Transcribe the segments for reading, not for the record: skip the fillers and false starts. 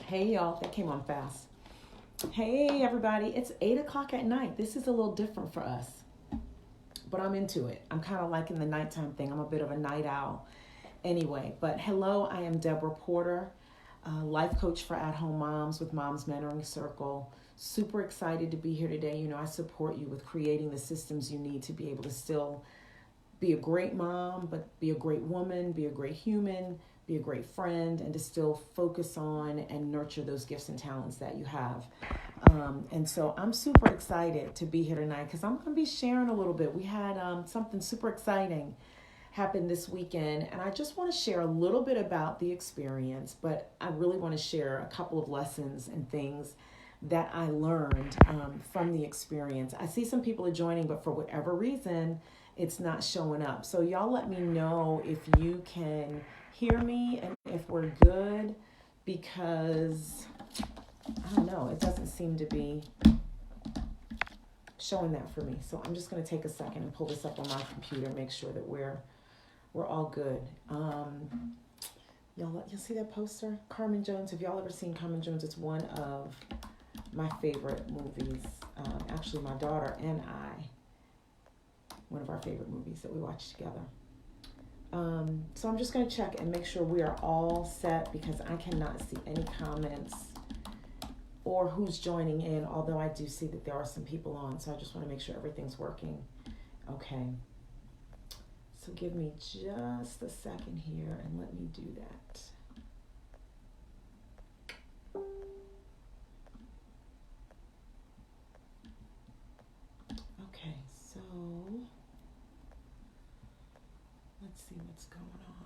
Hey y'all, that came on fast. Hey everybody, it's 8 o'clock at night. This is a little different for us, but I'm into it. I'm kind of liking the nighttime thing. I'm a bit of a night owl anyway. But hello, I am Deborah Porter, life coach for at-home moms with Moms Mentoring Circle. Super excited to be here today. You know, I support you with creating the systems you need to be able to still be a great mom, but be a great woman, be a great human, be a great friend, and to still focus on and nurture those gifts and talents that you have. And so I'm super excited to be here tonight because I'm going to be sharing a little bit. We had something super exciting happen this weekend, and I just want to share a little bit about the experience, but I really want to share a couple of lessons and things that I learned from the experience. I see some people are joining, but for whatever reason, it's not showing up. So y'all let me know if you can hear me and if we're good, because I don't know, it doesn't seem to be showing that for me. So I'm just going to take a second and pull this up on my computer, make sure that we're all good. You'll see that poster, Carmen Jones. Have y'all ever seen Carmen Jones? It's one of my favorite movies. Actually, my daughter and I, one of our favorite movies that we watch together. So I'm just going to check and make sure we are all set, because I cannot see any comments or who's joining in, although I do see that there are some people on. So I just want to make sure everything's working. Okay. So give me just a second here and let me do that. Okay, so let's see what's going on.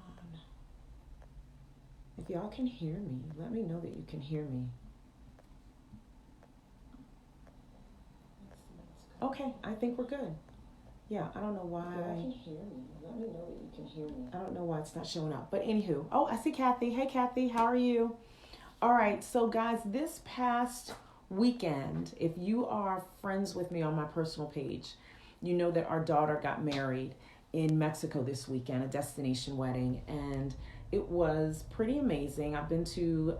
If y'all can hear me, let me know that you can hear me. Okay, I think we're good. Yeah, I don't know why. If y'all can hear me, let me know that you can hear me. I don't know why it's not showing up. But anywho, oh, I see Kathy. Hey, Kathy, how are you? All right, so guys, this past weekend, if you are friends with me on my personal page, you know that our daughter got married in Mexico this weekend, a destination wedding, and it was pretty amazing. I've been to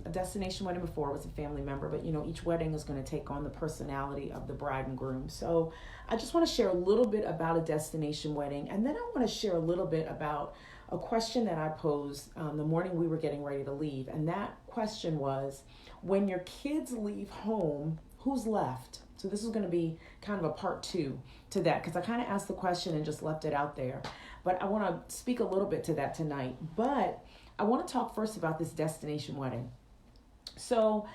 a destination wedding before with a family member, but you know, each wedding is going to take on the personality of the bride and groom. So I just want to share a little bit about a destination wedding, and then I want to share a little bit about a question that I posed the morning we were getting ready to leave. And that question was, when your kids leave home, who's left? So this is going to be kind of a part 2 to that, because I kind of asked the question and just left it out there. But I want to speak a little bit to that tonight. But I want to talk first about this destination wedding. So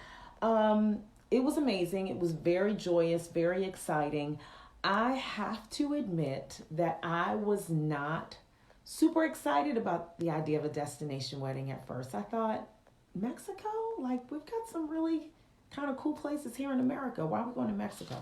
it was amazing. It was very joyous, very exciting. I have to admit that I was not super excited about the idea of a destination wedding at first. I thought, Mexico? Like, we've got some really kind of cool places here in America. Why are we going to Mexico?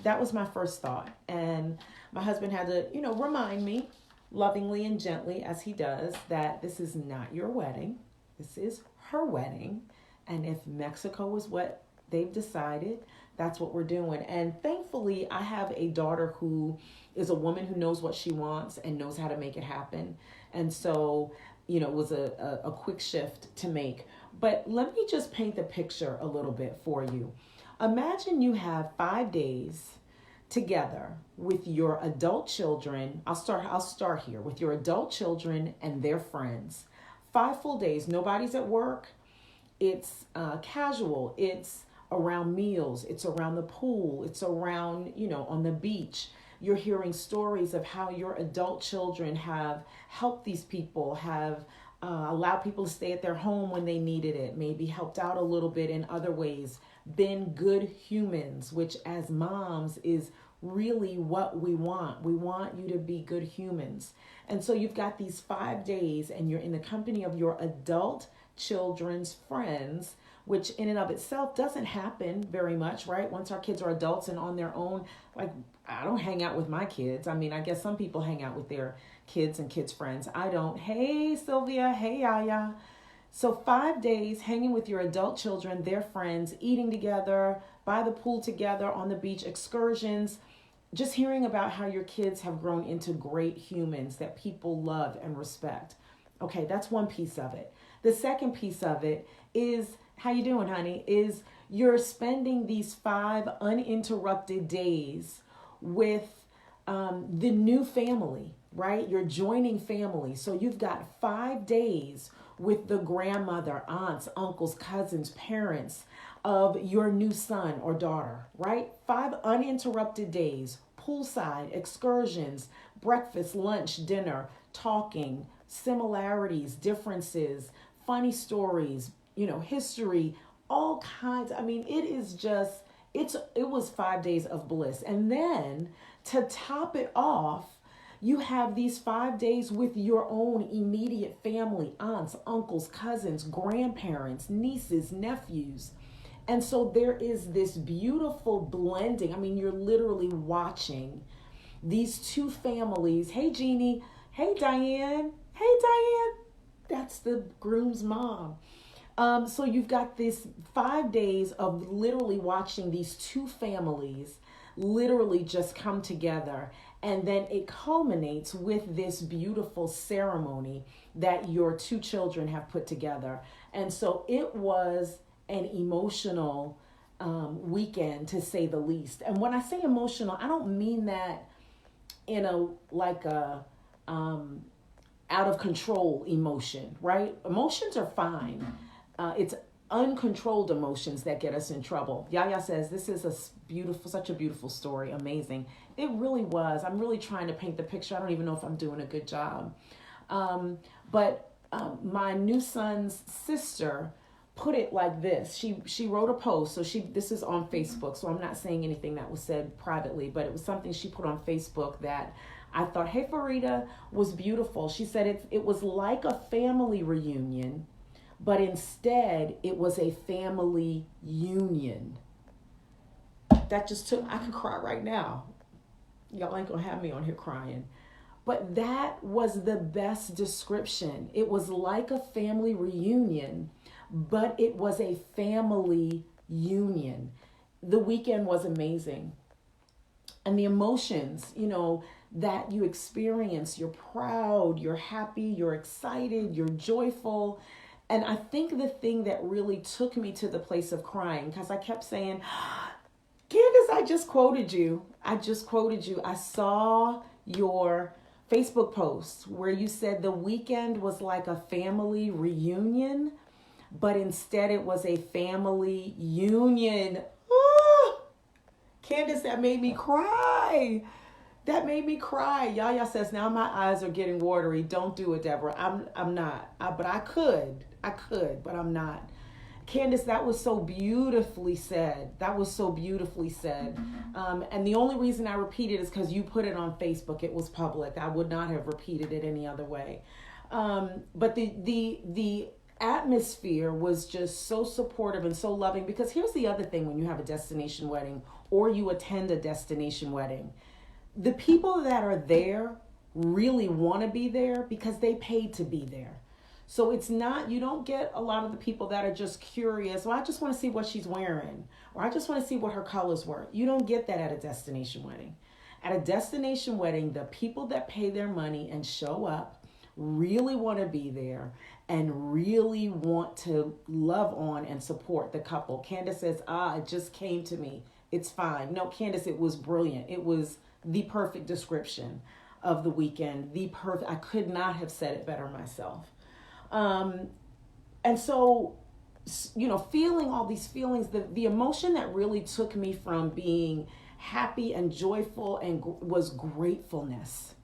That was my first thought. And my husband had to, remind me lovingly and gently, as he does, that this is not your wedding. This is her wedding. And if Mexico is what they've decided, that's what we're doing. And thankfully, I have a daughter who is a woman who knows what she wants and knows how to make it happen. And so, it was a quick shift to make. But let me just paint the picture a little bit for you. Imagine you have 5 days together with your adult children. I'll start here with your adult children and their friends. 5 full days. Nobody's at work. It's casual. It's around meals. It's around the pool. It's around, on the beach. You're hearing stories of how your adult children have helped these people, have allowed people to stay at their home when they needed it, maybe helped out a little bit in other ways, been good humans, which as moms is really what we want. We want you to be good humans. And so you've got these 5 days and you're in the company of your adult children's friends, which in and of itself doesn't happen very much, right? Once our kids are adults and on their own, like, I don't hang out with my kids. I mean, I guess some people hang out with their kids and kids' friends. I don't. Hey, Sylvia. Hey, Yaya. So 5 days hanging with your adult children, their friends, eating together, by the pool together, on the beach, excursions, just hearing about how your kids have grown into great humans that people love and respect. Okay, that's one piece of it. The second piece of it is, how you doing, honey? Is you're spending these 5 uninterrupted days with the new family, right? You're joining family. So you've got 5 days with the grandmother, aunts, uncles, cousins, parents of your new son or daughter, right? 5 uninterrupted days, poolside, excursions, breakfast, lunch, dinner, talking, similarities, differences, funny stories, history, all kinds. I mean, it is just, it was 5 days of bliss. And then to top it off, you have these 5 days with your own immediate family, aunts, uncles, cousins, grandparents, nieces, nephews. And so there is this beautiful blending. I mean, you're literally watching these two families. Hey, Jeannie. Hey, Diane. Hey, Diane. That's the groom's mom. So you've got this 5 days of literally watching these two families literally just come together. And then it culminates with this beautiful ceremony that your 2 children have put together. And so it was an emotional weekend, to say the least. And when I say emotional, I don't mean that in a out of control emotion, right? Emotions are fine. It's uncontrolled emotions that get us in trouble. Yaya says, this is such a beautiful story. Amazing. It really was. I'm really trying to paint the picture. I don't even know if I'm doing a good job. But my new son's sister put it like this. She wrote a post. So this is on Facebook. So I'm not saying anything that was said privately, but it was something she put on Facebook that I thought, hey, Farida, was beautiful. She said it was like a family reunion, but instead it was a family union. That just I could cry right now. Y'all ain't gonna have me on here crying. But that was the best description. It was like a family reunion, but it was a family union. The weekend was amazing. And the emotions, that you experience, you're proud, you're happy, you're excited, you're joyful. And I think the thing that really took me to the place of crying, because I kept saying, Candace, I just quoted you. I saw your Facebook post where you said the weekend was like a family reunion, but instead it was a family union. Oh, Candace, that made me cry. Yaya says, now my eyes are getting watery. Don't do it, Deborah. I'm not. But I could, but I'm not. Candace, that was so beautifully said. And the only reason I repeated is because you put it on Facebook. It was public. I would not have repeated it any other way. But the atmosphere was just so supportive and so loving, because here's the other thing when you have a destination wedding or you attend a destination wedding. The people that are there really want to be there because they paid to be there. So it's not, you don't get a lot of the people that are just curious. Well, I just want to see what she's wearing, or I just want to see what her colors were. You don't get that at a destination wedding. At a destination wedding, the people that pay their money and show up really want to be there and really want to love on and support the couple. Candace says, it just came to me. It's fine. No, Candace, it was brilliant. It was the perfect description of the weekend. I could not have said it better myself. And so, feeling all these feelings, the emotion that really took me from being happy and joyful was gratefulness.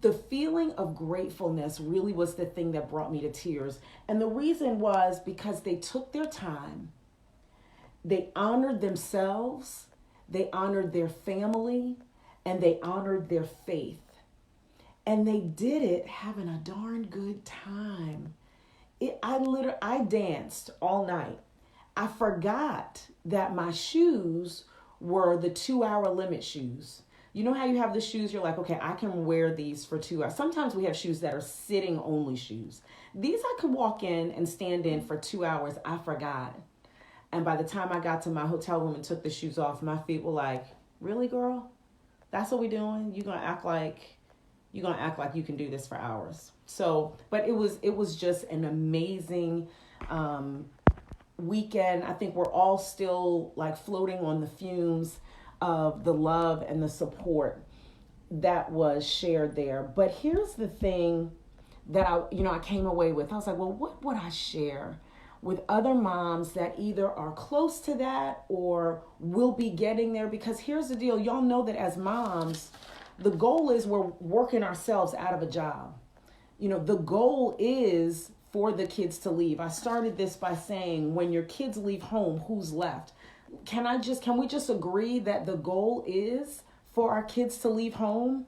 The feeling of gratefulness really was the thing that brought me to tears. And the reason was because they took their time. They honored themselves. They honored their family. And they honored their faith. And they did it having a darn good time. I danced all night. I forgot that my shoes were the 2-hour limit shoes. You know how you have the shoes, you're like, okay, I can wear these for 2 hours. Sometimes we have shoes that are sitting only shoes. These I could walk in and stand in for 2 hours. I forgot. And by the time I got to my hotel room and took the shoes off, my feet were like, really, girl? That's what we're doing? You're gonna act like you can do this for hours. So, but it was just an amazing weekend. I think we're all still like floating on the fumes of the love and the support that was shared there. But here's the thing that I came away with. I was like, well, what would I share with other moms that either are close to that or will be getting there? Because here's the deal. Y'all know that as moms, the goal is we're working ourselves out of a job. The goal is for the kids to leave. I started this by saying, when your kids leave home, who's left? Can we just agree that the goal is for our kids to leave home?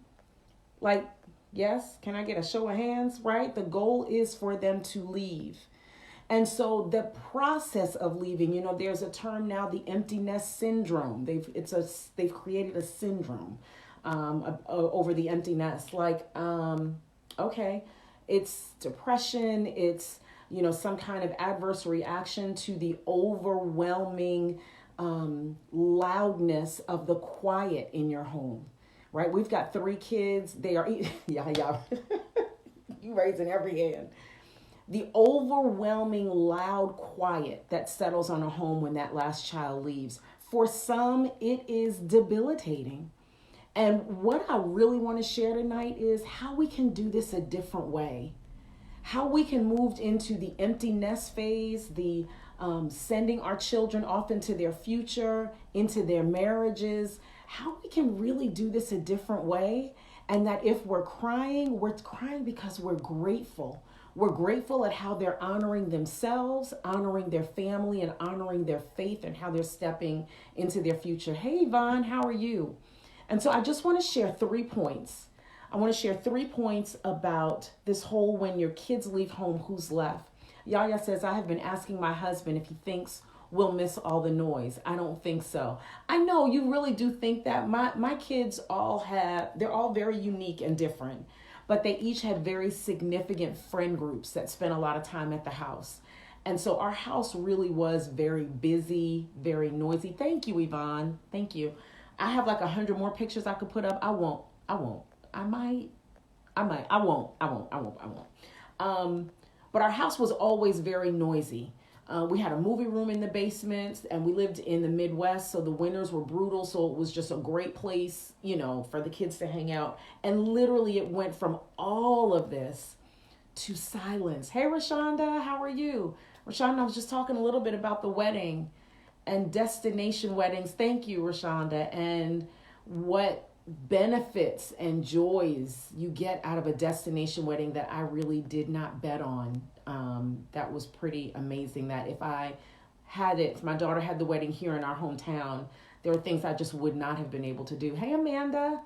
Like, yes, can I get a show of hands, right? The goal is for them to leave. And so the process of leaving, there's a term now, the empty nest syndrome. They've created a syndrome over the empty nest. Like, okay, it's depression. It's, some kind of adverse reaction to the overwhelming loudness of the quiet in your home, right? We've got 3 kids. They are, yeah. You raising every hand. The overwhelming loud quiet that settles on a home when that last child leaves. For some, it is debilitating. And what I really want to share tonight is how we can do this a different way. How we can move into the empty nest phase, the sending our children off into their future, into their marriages. How we can really do this a different way. And that if we're crying because we're grateful. We're grateful at how they're honoring themselves, honoring their family, and honoring their faith and how they're stepping into their future. Hey, Yvonne, how are you? And so I just want to share 3 points. I want to share 3 points about this whole when your kids leave home, who's left. Yaya says, I have been asking my husband if he thinks we'll miss all the noise. I don't think so. I know you really do think that. My kids they're all very unique and different, but they each had very significant friend groups that spent a lot of time at the house. And so our house really was very busy, very noisy. Thank you, Yvonne. Thank you. I have like 100 more pictures I could put up. I won't. I might. I won't. But our house was always very noisy. We had a movie room in the basement, and we lived in the Midwest, so the winters were brutal. So it was just a great place, for the kids to hang out. And literally it went from all of this to silence. Hey, Rashonda, how are you? Rashonda, I was just talking a little bit about the wedding and destination weddings. Thank you, Rashonda. And what benefits and joys you get out of a destination wedding that I really did not bet on. That was pretty amazing. That if my daughter had the wedding here in our hometown, there were things I just would not have been able to do. Hey, Amanda.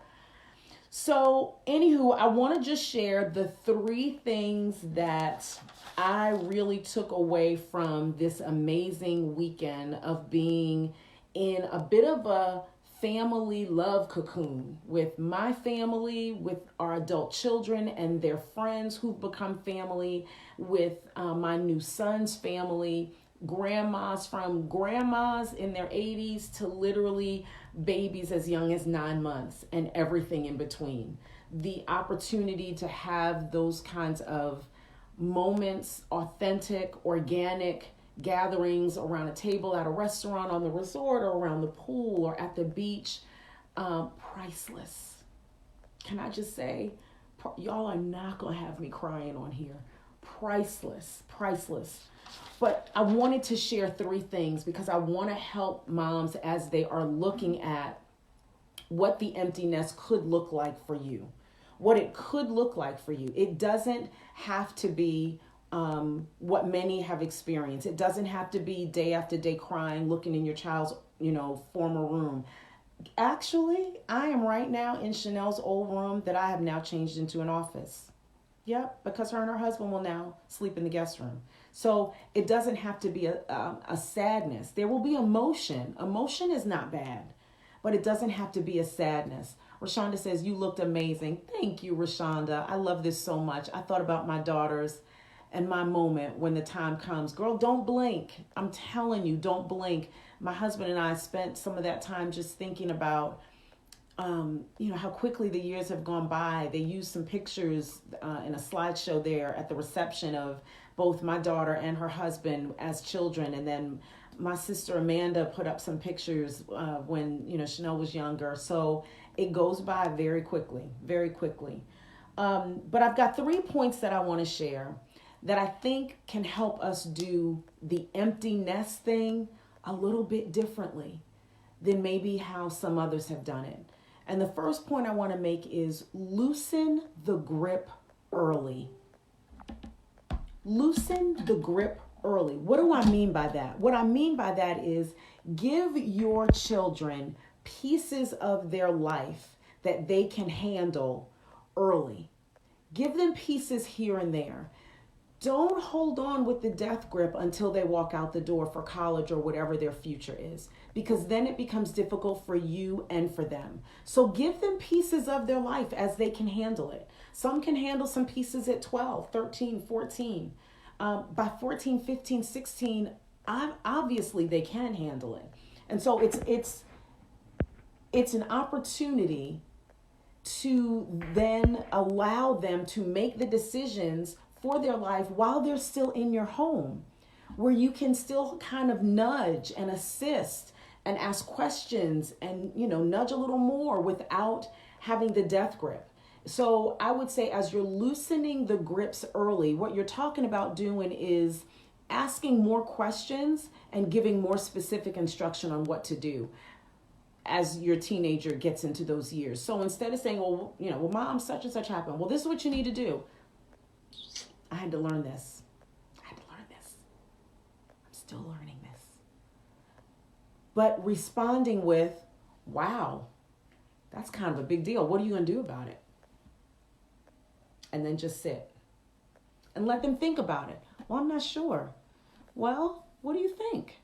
So anywho, I want to just share the 3 things that I really took away from this amazing weekend of being in a bit of a family love cocoon with my family, with our adult children and their friends who've become family, with my new son's family, grandmas, from grandmas in their 80s to literally babies as young as 9 months and everything in between. The opportunity to have those kinds of moments, authentic, organic gatherings around a table at a restaurant, on the resort, or around the pool, or at the beach, priceless. Can I just say, y'all are not gonna have me crying on here. Priceless. But I wanted to share 3 things because I want to help moms as they are looking at what the empty nest could look like for you, what it could look like for you. It doesn't have to be what many have experienced. It doesn't have to be day after day crying, looking in your child's, former room. Actually, I am right now in Chanel's old room that I have now changed into an office. Yep, because her and her husband will now sleep in the guest room. So it doesn't have to be a sadness. There will be emotion. Emotion is not bad, but it doesn't have to be a sadness. Rashonda says, you looked amazing. Thank you, Rashonda. I love this so much. I thought about my daughters and my moment when the time comes. Girl, don't blink. I'm telling you, don't blink. My husband and I spent some of that time just thinking about how quickly the years have gone by. They used some pictures in a slideshow there at the reception of both my daughter and her husband as children. And then my sister Amanda put up some pictures when, Chanel was younger. So it goes by very quickly, very quickly. But I've got 3 points that I want to share that I think can help us do the empty nest thing a little bit differently than maybe how some others have done it. And the first point I want to make is loosen the grip early. Loosen the grip early. What do I mean by that? What I mean by that is give your children pieces of their life that they can handle early. Give them pieces here and there. Don't hold on with the death grip until they walk out the door for college or whatever their future is, because then it becomes difficult for you and for them. So give them pieces of their life as they can handle it. Some can handle some pieces at 12, 13, 14. By 14, 15, 16, obviously they can handle it. And so it's an opportunity to then allow them to make the decisions for their life while they're still in your home, where you can still kind of nudge and assist and ask questions and, nudge a little more without having the death grip. So I would say as you're loosening the grips early, what you're talking about doing is asking more questions and giving more specific instruction on what to do as your teenager gets into those years. So instead of saying, well, mom, such and such happened. Well, this is what you need to do. I had to learn this. I'm still learning this. But responding with, wow, that's kind of a big deal. What are you going to do about it? And then just sit and let them think about it. Well, I'm not sure. Well, what do you think?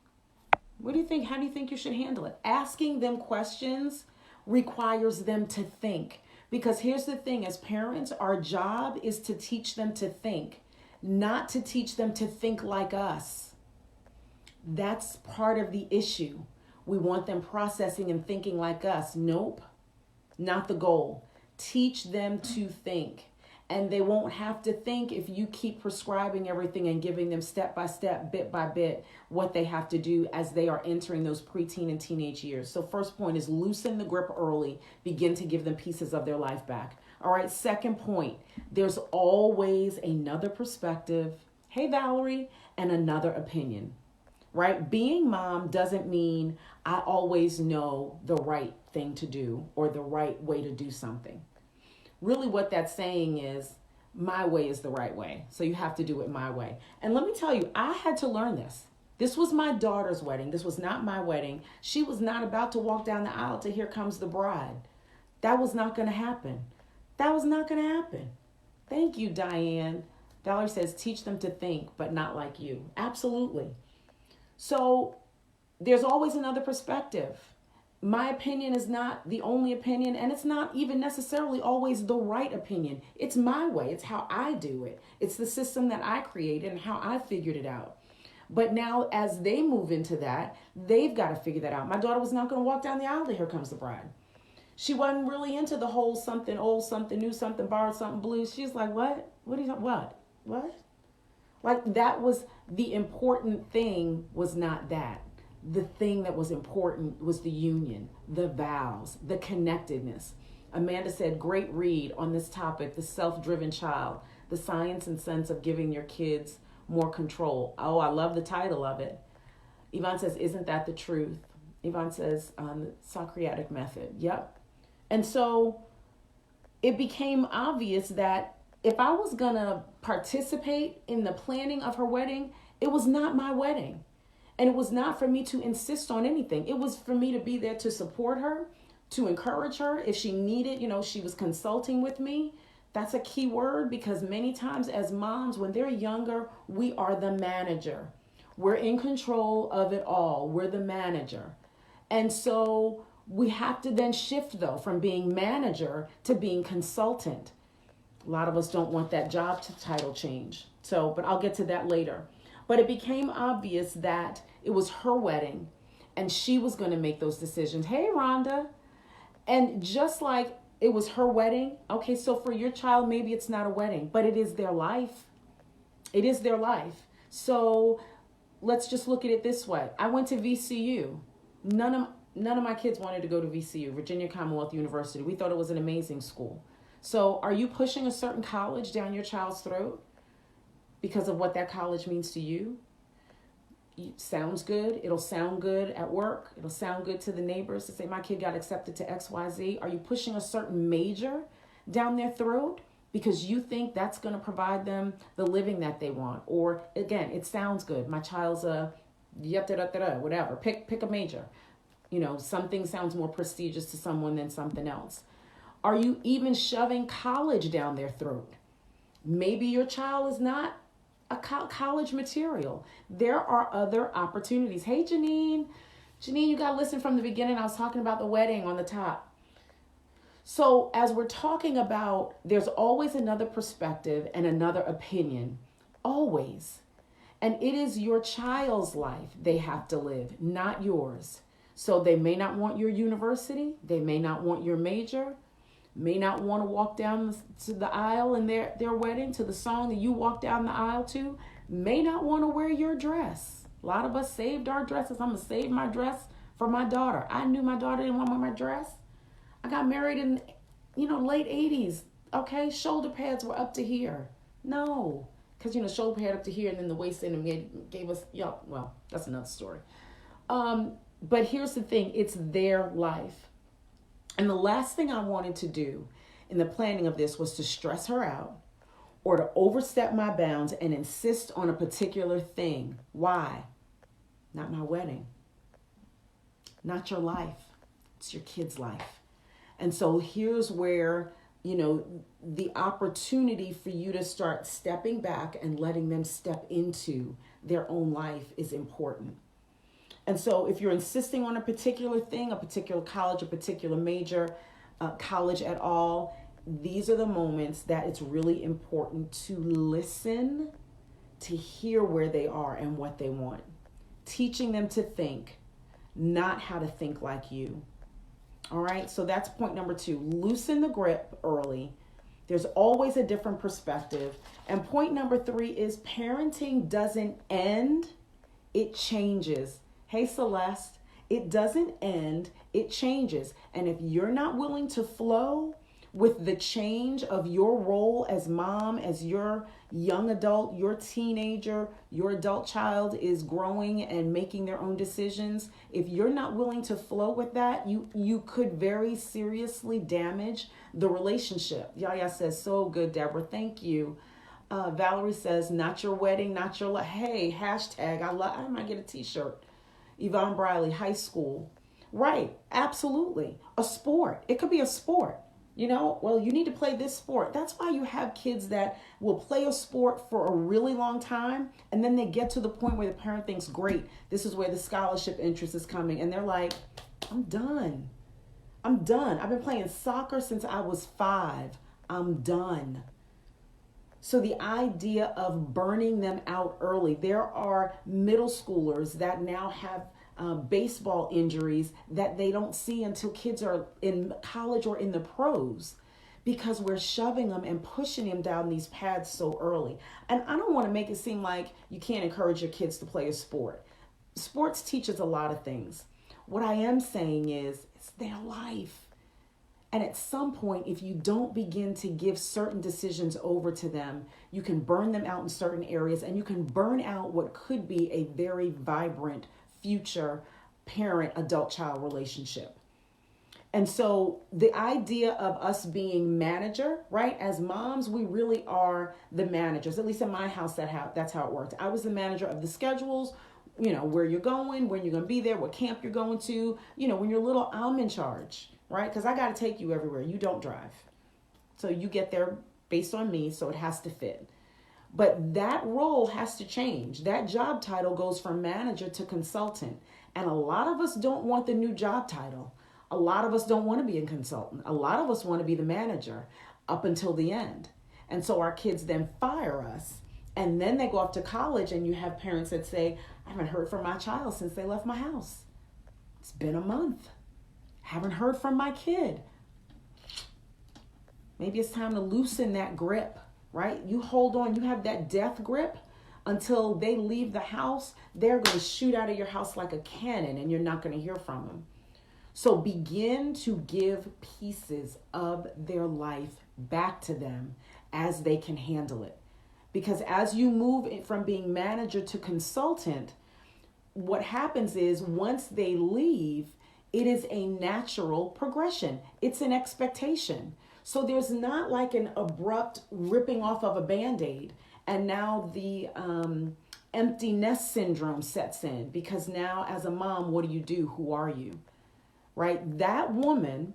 What do you think? How do you think you should handle it? Asking them questions requires them to think. Because here's the thing, as parents, our job is to teach them to think, not to teach them to think like us. That's part of the issue. We want them processing and thinking like us. Nope, not the goal. Teach them to think. And they won't have to think if you keep prescribing everything and giving them step by step, bit by bit, what they have to do as they are entering those preteen and teenage years. So first point is loosen the grip early. Begin to give them pieces of their life back. All right, second point, there's always another perspective. Hey, Valerie, and another opinion, right? Being mom doesn't mean I always know the right thing to do or the right way to do something. Really what that's saying is my way is the right way. So you have to do it my way. And let me tell you, I had to learn this. This was my daughter's wedding. This was not my wedding. She was not about to walk down the aisle to Here Comes the Bride. That was not going to happen. That was not going to happen. Thank you, Diane. Valerie says, teach them to think, but not like you. Absolutely. So there's always another perspective. My opinion is not the only opinion, and it's not even necessarily always the right opinion. It's my way. It's how I do it. It's the system that I created and how I figured it out. But now as they move into that, they've got to figure that out. My daughter was not going to walk down the aisle to Here Comes the Bride. She wasn't really into the whole something old, something new, something borrowed, something blues. She's like, what? What are you talking about? What? Like that was the important thing, was not that. The thing that was important was the union, the vows, the connectedness. Amanda said, great read on this topic, the self-driven child, the science and sense of giving your kids more control. Oh, I love the title of it. Yvonne says, isn't that the truth? Yvonne says, the Socratic method. Yep. And so it became obvious that if I was going to participate in the planning of her wedding, it was not my wedding. And it was not for me to insist on anything. It was for me to be there to support her, to encourage her. If she needed, she was consulting with me. That's a key word, because many times as moms, when they're younger, we are the manager. We're in control of it all. We're the manager. And so we have to then shift, though, from being manager to being consultant. A lot of us don't want that job title change. But I'll get to that later. But it became obvious that it was her wedding and she was going to make those decisions. Hey, Rhonda. And just like it was her wedding, okay, so for your child, maybe it's not a wedding, but it is their life. It is their life. So let's just look at it this way. I went to VCU. None of my kids wanted to go to VCU, Virginia Commonwealth University. We thought it was an amazing school. So are you pushing a certain college down your child's throat because of what that college means to you? It sounds good. It'll sound good at work. It'll sound good to the neighbors to say my kid got accepted to XYZ. Are you pushing a certain major down their throat because you think that's going to provide them the living that they want? Or again, it sounds good. My child's whatever. Pick a major. You know, something sounds more prestigious to someone than something else. Are you even shoving college down their throat? Maybe your child is not a college material. There are other opportunities. Hey, Janine, you got to listen from the beginning. I was talking about the wedding on the top. So as we're talking about, there's always another perspective and another opinion, always. And it is your child's life they have to live, not yours. So they may not want your university. They may not want your major. May not want to walk down to the aisle in their wedding to the song that you walk down the aisle to. May not want to wear your dress. A lot of us saved our dresses. I'm going to save my dress for my daughter. I knew my daughter didn't want my dress. I got married in, late 80s. Okay, shoulder pads were up to here. No, because, shoulder pad up to here and then the waist in and gave us, well, that's another story. But here's the thing. It's their life. And the last thing I wanted to do in the planning of this was to stress her out or to overstep my bounds and insist on a particular thing. Why? Not my wedding. Not your life. It's your kid's life. And so here's where, the opportunity for you to start stepping back and letting them step into their own life is important. And so if you're insisting on a particular thing, a particular college, a particular major, college at all, these are the moments that it's really important to listen, to hear where they are and what they want. Teaching them to think, not how to think like you. All right, so that's point number 2. Loosen the grip early. There's always a different perspective. And point number 3 is parenting doesn't end, it changes. Hey, Celeste, it doesn't end, it changes. And if you're not willing to flow with the change of your role as mom, as your young adult, your teenager, your adult child is growing and making their own decisions, if you're not willing to flow with that, you could very seriously damage the relationship. Yaya says, so good, Deborah. Thank you. Valerie says, not your wedding, not your life. Hey, hashtag, I might get a t-shirt. Yvonne Briley, high school. Right, absolutely. A sport. It could be a sport. Well, you need to play this sport. That's why you have kids that will play a sport for a really long time. And then they get to the point where the parent thinks, great, this is where the scholarship interest is coming. And they're like, I'm done. I've been playing soccer since I was 5. I'm done. So the idea of burning them out early, there are middle schoolers that now have baseball injuries that they don't see until kids are in college or in the pros, because we're shoving them and pushing them down these paths so early. And I don't want to make it seem like you can't encourage your kids to play a sport. Sports teaches a lot of things. What I am saying is it's their life. And at some point, if you don't begin to give certain decisions over to them, you can burn them out in certain areas, and you can burn out what could be a very vibrant future parent-adult-child relationship. And so the idea of us being manager, right? As moms, we really are the managers. At least in my house, that's how it worked. I was the manager of the schedules, where you're going, when you're going to be there, what camp you're going to. When you're little, I'm in charge. Right? Because I got to take you everywhere. You don't drive. So you get there based on me, so it has to fit. But that role has to change. That job title goes from manager to consultant. And a lot of us don't want the new job title. A lot of us don't want to be a consultant. A lot of us want to be the manager up until the end. And so our kids then fire us. And then they go off to college, and you have parents that say, I haven't heard from my child since they left my house. It's been a month. Haven't heard from my kid. Maybe it's time to loosen that grip, right? You hold on, you have that death grip until they leave the house. They're going to shoot out of your house like a cannon and you're not going to hear from them. So begin to give pieces of their life back to them as they can handle it. Because as you move from being manager to consultant, what happens is once they leave, it is a natural progression. It's an expectation. So there's not like an abrupt ripping off of a Band-Aid and now the empty nest syndrome sets in, because now as a mom, what do? Who are you? Right? That woman,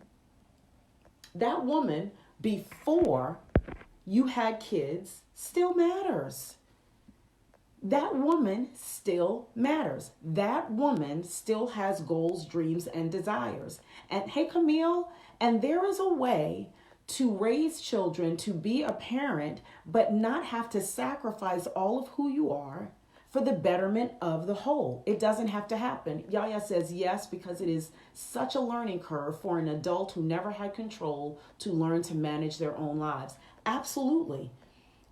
before you had kids still matters. That woman still matters. That woman still has goals, dreams, and desires. And hey, Camille, and there is a way to raise children, to be a parent, but not have to sacrifice all of who you are for the betterment of the whole. It doesn't have to happen. Yaya says yes, because it is such a learning curve for an adult who never had control to learn to manage their own lives. Absolutely.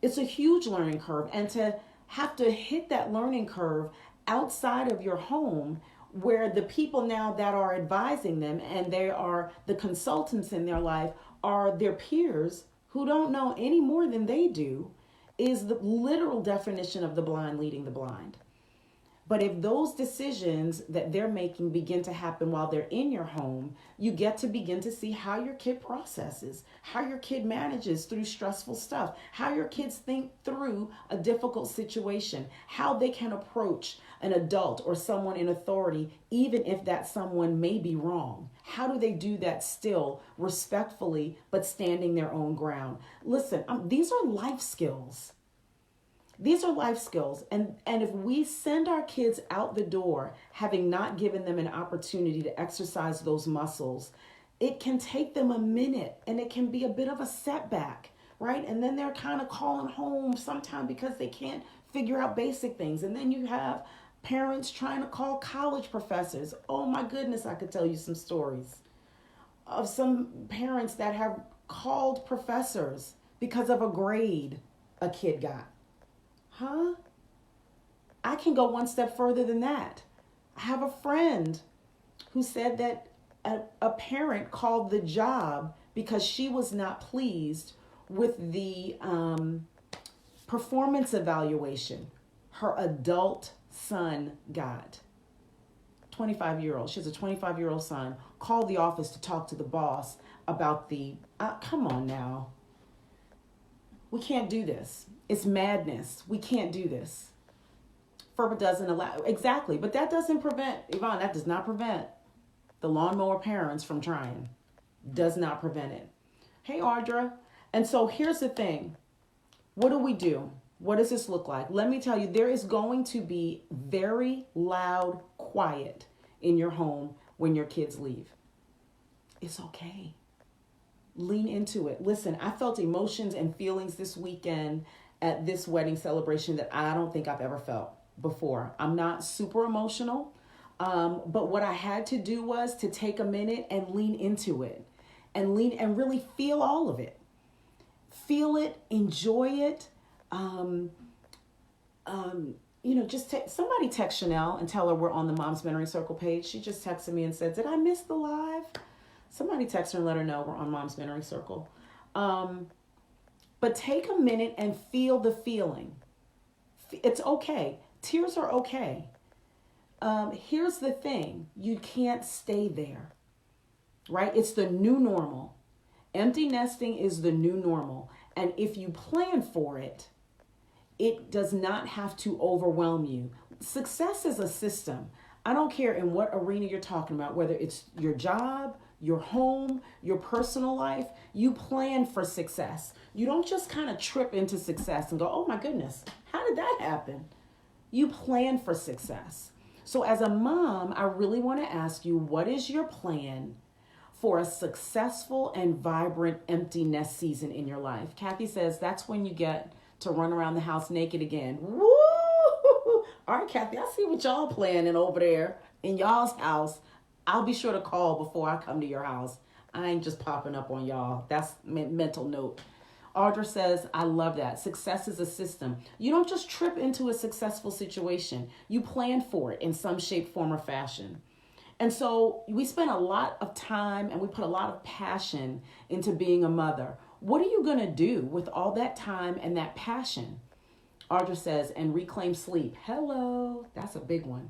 It's a huge learning curve. And to have to hit that learning curve outside of your home, where the people now that are advising them and they are the consultants in their life are their peers who don't know any more than they do, is the literal definition of the blind leading the blind. But if those decisions that they're making begin to happen while they're in your home, you get to begin to see how your kid processes, how your kid manages through stressful stuff, how your kids think through a difficult situation, how they can approach an adult or someone in authority, even if that someone may be wrong. How do they do that still respectfully, but standing their own ground? Listen, these are life skills. These are life skills. And if we send our kids out the door, having not given them an opportunity to exercise those muscles, it can take them a minute and it can be a bit of a setback, right? And then they're kind of calling home sometime because they can't figure out basic things. And then you have parents trying to call college professors. Oh my goodness, I could tell you some stories of some parents that have called professors because of a grade a kid got. Huh? I can go one step further than that. I have a friend who said that a parent called the job because she was not pleased with the performance evaluation her adult son got. 25-year-old. She has a 25-year-old son. Called the office to talk to the boss about the, come on now. We can't do this. It's madness. We can't do this. FERPA doesn't allow, exactly, but that doesn't prevent, Yvonne, that does not prevent the lawnmower parents from trying. Does not prevent it. Hey, Audra. And so here's the thing. What do? What does this look like? Let me tell you, there is going to be very loud quiet in your home when your kids leave. It's okay. Lean into it. Listen, I felt emotions and feelings this weekend at this wedding celebration that I don't think I've ever felt before. I'm not super emotional, but what I had to do was to take a minute and lean into it and really feel all of it. Feel it, enjoy it. Somebody text Chanel and tell her we're on the Mom's Mentoring Circle page. She just texted me and said, did I miss the live? Somebody text her and let her know we're on Mom's Mentoring Circle. But take a minute and feel the feeling. It's okay. Tears are okay. Here's the thing. You can't stay there, right? It's the new normal. Empty nesting is the new normal. And if you plan for it, it does not have to overwhelm you. Success is a system. I don't care in what arena you're talking about, whether it's your job, your home, your personal life, you plan for success. You don't just kind of trip into success and go, oh my goodness, how did that happen? You plan for success. So as a mom, I really want to ask you, what is your plan for a successful and vibrant empty nest season in your life? Kathy says that's when you get to run around the house naked again. Woo! All right, Kathy, I see what y'all planning over there in y'all's house. I'll be sure to call before I come to your house. I ain't just popping up on y'all. That's mental note. Audra says, I love that. Success is a system. You don't just trip into a successful situation. You plan for it in some shape, form, or fashion. And so we spend a lot of time and we put a lot of passion into being a mother. What are you going to do with all that time and that passion? Audra says, and reclaim sleep. Hello, that's a big one.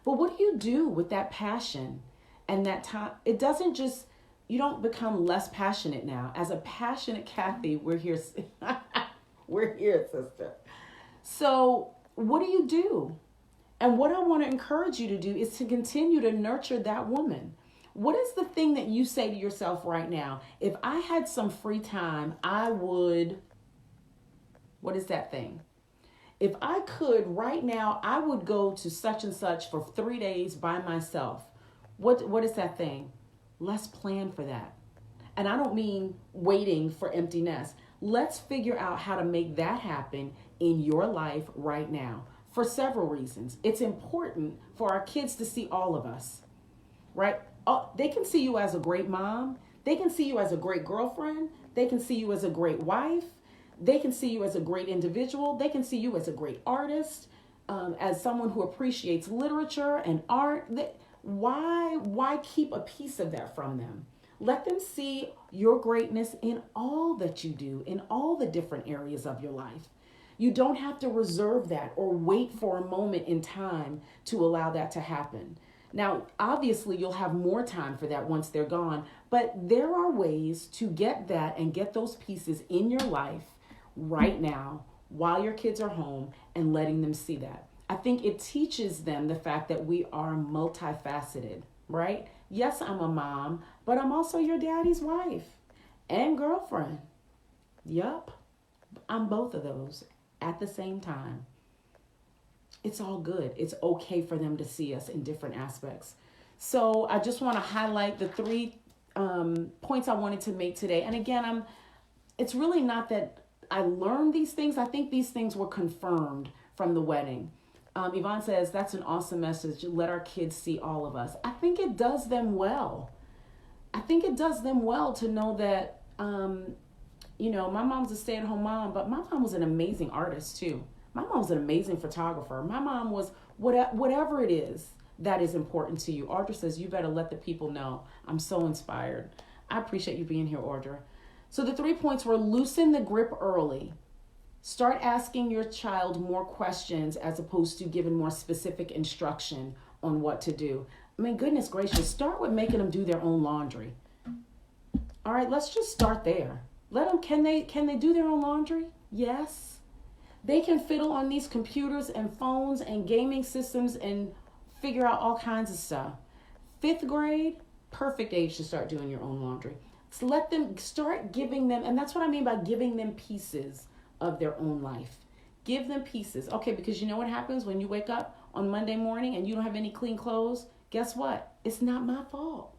But what do you do with that passion and that time? It doesn't just, you don't become less passionate now. As a passionate Kathy, we're here. We're here, sister. So what do you do? And what I want to encourage you to do is to continue to nurture that woman. What is the thing that you say to yourself right now? If I had some free time, I would, what is that thing? If I could right now, I would go to such and such for 3 days by myself. What is that thing? Let's plan for that. And I don't mean waiting for empty nest. Let's figure out how to make that happen in your life right now. For several reasons. It's important for our kids to see all of us, right? They can see you as a great mom. They can see you as a great girlfriend. They can see you as a great wife. They can see you as a great individual. They can see you as a great artist, as someone who appreciates literature and art. Why keep a piece of that from them? Let them see your greatness in all that you do, in all the different areas of your life. You don't have to reserve that or wait for a moment in time to allow that to happen. Now, obviously, you'll have more time for that once they're gone, but there are ways to get that and get those pieces in your life right now while your kids are home and letting them see that. I think it teaches them the fact that we are multifaceted, right? Yes, I'm a mom, but I'm also your daddy's wife and girlfriend. Yup, I'm both of those at the same time. It's all good. It's okay for them to see us in different aspects. So I just want to highlight the 3 points I wanted to make today. And again, it's really not that I learned these things. I think these things were confirmed from the wedding. Yvonne says, that's an awesome message. Let our kids see all of us. I think it does them well. I think it does them well to know that, my mom's a stay-at-home mom, but my mom was an amazing artist too. My mom was an amazing photographer. My mom was whatever it is that is important to you. Audra says, you better let the people know. I'm so inspired. I appreciate you being here, Audra. So the 3 points were: loosen the grip early. Start asking your child more questions as opposed to giving more specific instruction on what to do. I mean, goodness gracious, start with making them do their own laundry. All right, let's just start there. Let them, can they do their own laundry? Yes. They can fiddle on these computers and phones and gaming systems and figure out all kinds of stuff. 5th grade, perfect age to start doing your own laundry. So let them start giving them, and that's what I mean by giving them pieces of their own life. Give them pieces. Okay, because you know what happens when you wake up on Monday morning and you don't have any clean clothes? Guess what? It's not my fault.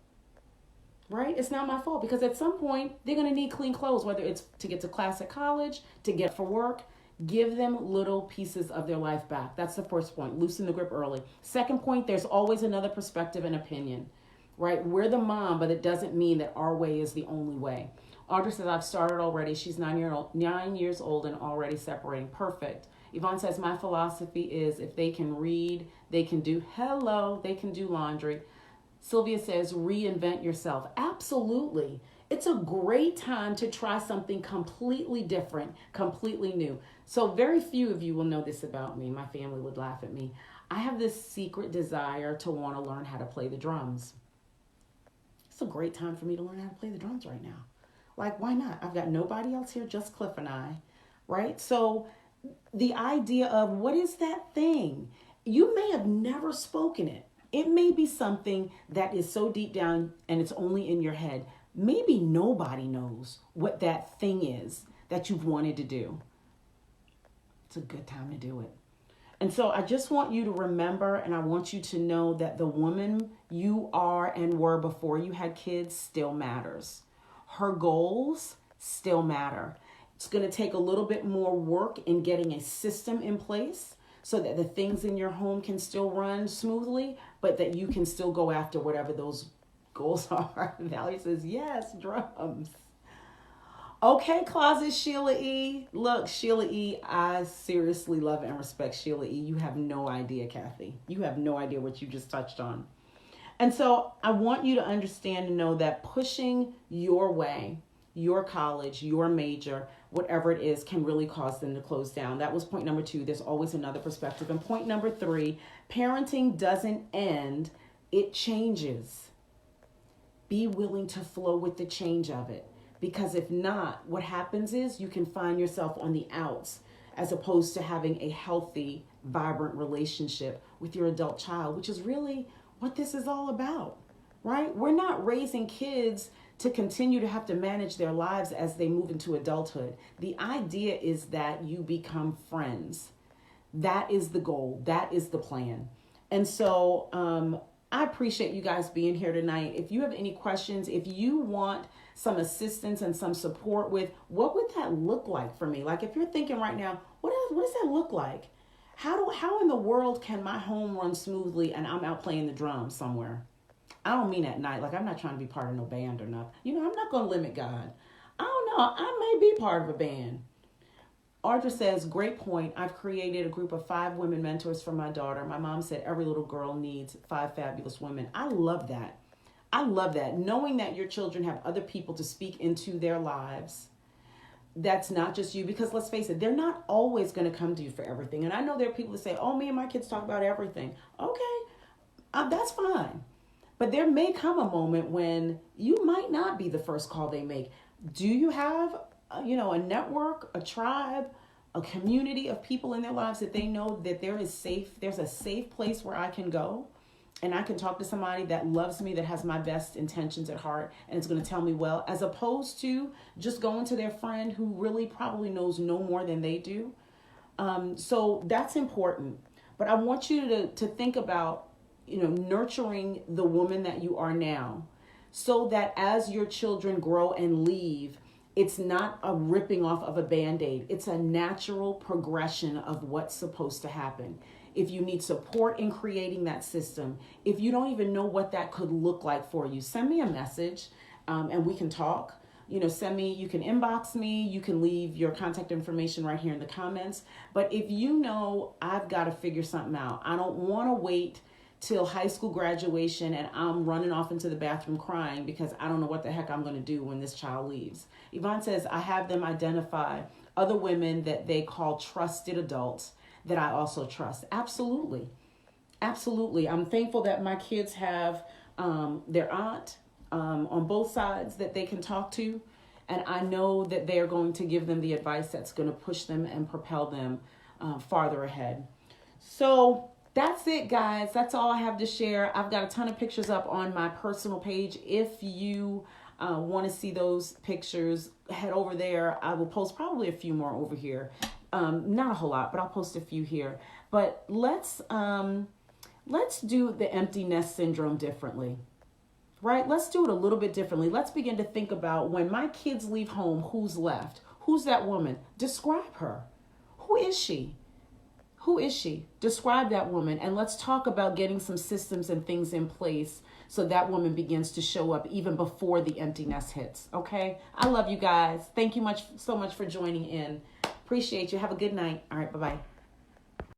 Right? It's not my fault, because at some point they're going to need clean clothes, whether it's to get to class at college, to get for work. Give them little pieces of their life back. That's the first point. Loosen the grip early. Second point, there's always another perspective and opinion, right? We're the mom, but it doesn't mean that our way is the only way. Audra says, I've started already. She's 9 years old and already separating. Perfect. Yvonne says, my philosophy is if they can read, they can do laundry. Sylvia says, reinvent yourself. Absolutely. It's a great time to try something completely different, completely new. So very few of you will know this about me. My family would laugh at me. I have this secret desire to want to learn how to play the drums. It's a great time for me to learn how to play the drums right now. Like, why not? I've got nobody else here, just Cliff and I, right? So the idea of what is that thing? You may have never spoken it. It may be something that is so deep down and it's only in your head. Maybe nobody knows what that thing is that you've wanted to do. It's a good time to do it. And so I just want you to remember, and I want you to know that the woman you are and were before you had kids still matters. Her goals still matter. It's going to take a little bit more work in getting a system in place so that the things in your home can still run smoothly, but that you can still go after whatever those goals are. Valerie says, yes, drums. Okay, Closet Sheila E. Look, Sheila E., I seriously love and respect Sheila E. You have no idea, Kathy. You have no idea what you just touched on. And so I want you to understand and know that pushing your way, your college, your major, whatever it is, can really cause them to close down. That was point number 2. There's always another perspective. And point number 3, parenting doesn't end, it changes. Be willing to flow with the change of it. Because if not, what happens is you can find yourself on the outs as opposed to having a healthy, vibrant relationship with your adult child, which is really what this is all about, right? We're not raising kids to continue to have to manage their lives as they move into adulthood. The idea is that you become friends. That is the goal. That is the plan. And so I appreciate you guys being here tonight. If you have any questions, if you want some assistance and some support with what would that look like for me? Like if you're thinking right now, what does that look like? How in the world can my home run smoothly and I'm out playing the drums somewhere? I don't mean at night. Like I'm not trying to be part of no band or nothing. You know, I'm not going to limit God. I don't know. I may be part of a band. Audra says, great point. I've created a group of 5 women mentors for my daughter. My mom said every little girl needs 5 fabulous women. I love that. I love that. Knowing that your children have other people to speak into their lives. That's not just you, because let's face it, they're not always going to come to you for everything. And I know there are people that say, oh, me and my kids talk about everything. Okay, that's fine. But there may come a moment when you might not be the first call they make. Do you have, a network, a tribe, a community of people in their lives that they know that there's a safe place where I can go and I can talk to somebody that loves me, that has my best intentions at heart, and it's going to tell me well, as opposed to just going to their friend who really probably knows no more than they do. So that's important. But I want you to think about, nurturing the woman that you are now, so that as your children grow and leave, it's not a ripping off of a Band-Aid. It's a natural progression of what's supposed to happen. If you need support in creating that system, if you don't even know what that could look like for you, send me a message and we can talk. You can inbox me, you can leave your contact information right here in the comments. But if I've got to figure something out, I don't want to wait till high school graduation and I'm running off into the bathroom crying because I don't know what the heck I'm going to do when this child leaves. Yvonne says, I have them identify other women that they call trusted adults that I also trust. Absolutely. Absolutely. I'm thankful that my kids have their aunt on both sides that they can talk to. And I know that they are going to give them the advice that's going to push them and propel them farther ahead. So that's it, guys. That's all I have to share. I've got a ton of pictures up on my personal page. If you want to see those pictures, head over there. I will post probably a few more over here. Not a whole lot, but I'll post a few here. But let's do the empty nest syndrome differently, right? Let's do it a little bit differently. Let's begin to think about when my kids leave home, who's left? Who's that woman? Describe her. Who is she? Who is she? Describe that woman, and let's talk about getting some systems and things in place so that woman begins to show up even before the empty nest hits, okay? I love you guys. Thank you so much for joining in. Appreciate you. Have a good night. All right, bye-bye.